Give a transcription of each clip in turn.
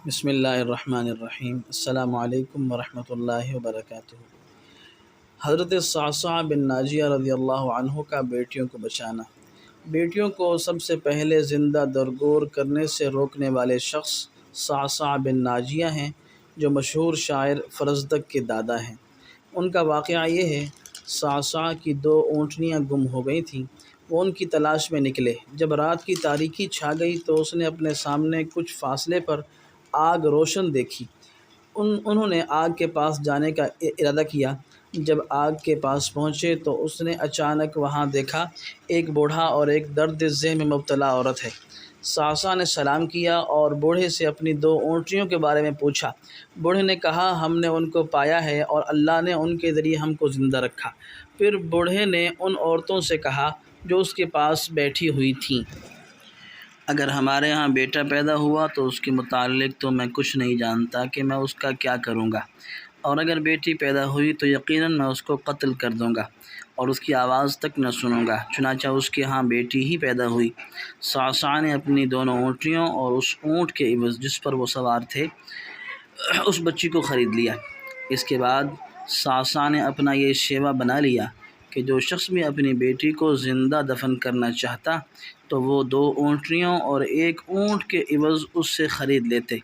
بسم اللہ الرحمن الرحیم۔ السلام علیکم ورحمۃ اللہ وبرکاتہ۔ حضرت صعصع بن ناجیہ رضی اللہ عنہ کا بیٹیوں کو بچانا۔ بیٹیوں کو سب سے پہلے زندہ درگور کرنے سے روکنے والے شخص صعصع بن ناجیہ ہیں، جو مشہور شاعر فرزدق کے دادا ہیں۔ ان کا واقعہ یہ ہے، صعصع کی 2 اونٹنیاں گم ہو گئی تھیں۔ وہ ان کی تلاش میں نکلے۔ جب رات کی تاریکی چھا گئی تو اس نے اپنے سامنے کچھ فاصلے پر آگ روشن دیکھی۔ انہوں نے آگ کے پاس جانے کا ارادہ کیا۔ جب آگ کے پاس پہنچے تو اس نے اچانک وہاں دیکھا ایک بوڑھا اور ایک درد ذہ میں مبتلا عورت ہے۔ صعصع نے سلام کیا اور بوڑھے سے اپنی 2 اونٹنیوں کے بارے میں پوچھا۔ بوڑھے نے کہا، ہم نے ان کو پایا ہے اور اللہ نے ان کے ذریعے ہم کو زندہ رکھا۔ پھر بوڑھے نے ان عورتوں سے کہا جو اس کے پاس بیٹھی ہوئی تھیں، اگر ہمارے ہاں بیٹا پیدا ہوا تو اس کے متعلق تو میں کچھ نہیں جانتا کہ میں اس کا کیا کروں گا، اور اگر بیٹی پیدا ہوئی تو یقیناً میں اس کو قتل کر دوں گا اور اس کی آواز تک نہ سنوں گا۔ چنانچہ اس کے ہاں بیٹی ہی پیدا ہوئی۔ صعصع نے اپنی دونوں اونٹنیوں اور اس اونٹ کے عوض جس پر وہ سوار تھے اس بچی کو خرید لیا۔ اس کے بعد صعصع نے اپنا یہ شیوہ بنا لیا کہ جو شخص بھی اپنی بیٹی کو زندہ دفن کرنا چاہتا تو وہ 2 اونٹنیوں اور 1 اونٹ کے عوض اس سے خرید لیتے،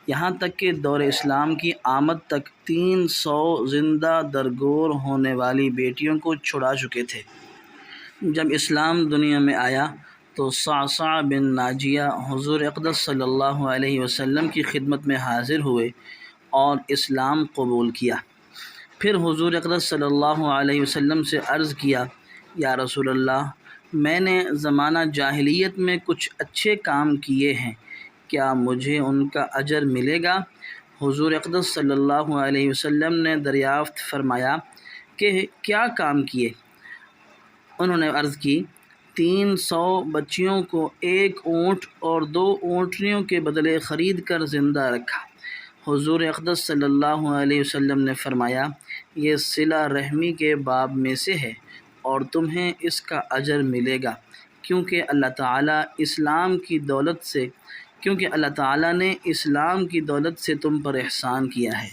یہاں تک کہ دور اسلام کی آمد تک 300 زندہ درگور ہونے والی بیٹیوں کو چھڑا چکے تھے۔ جب اسلام دنیا میں آیا تو صعصع بن ناجیہ حضور اقدس صلی اللہ علیہ وسلم کی خدمت میں حاضر ہوئے اور اسلام قبول کیا۔ پھر حضور اقدس صلی اللہ علیہ وسلم سے عرض کیا، یا رسول اللہ، میں نے زمانہ جاہلیت میں کچھ اچھے کام کیے ہیں، کیا مجھے ان کا اجر ملے گا؟ حضور اقدس صلی اللہ علیہ وسلم نے دریافت فرمایا کہ کیا کام کیے؟ انہوں نے عرض کی، 300 بچیوں کو 1 اونٹ اور 2 اونٹنیوں کے بدلے خرید کر زندہ رکھا۔ حضور اقدس صلی اللہ علیہ وسلم نے فرمایا، یہ صلہ رحمی کے باب میں سے ہے اور تمہیں اس کا اجر ملے گا، کیونکہ اللہ تعالیٰ نے اسلام کی دولت سے تم پر احسان کیا ہے۔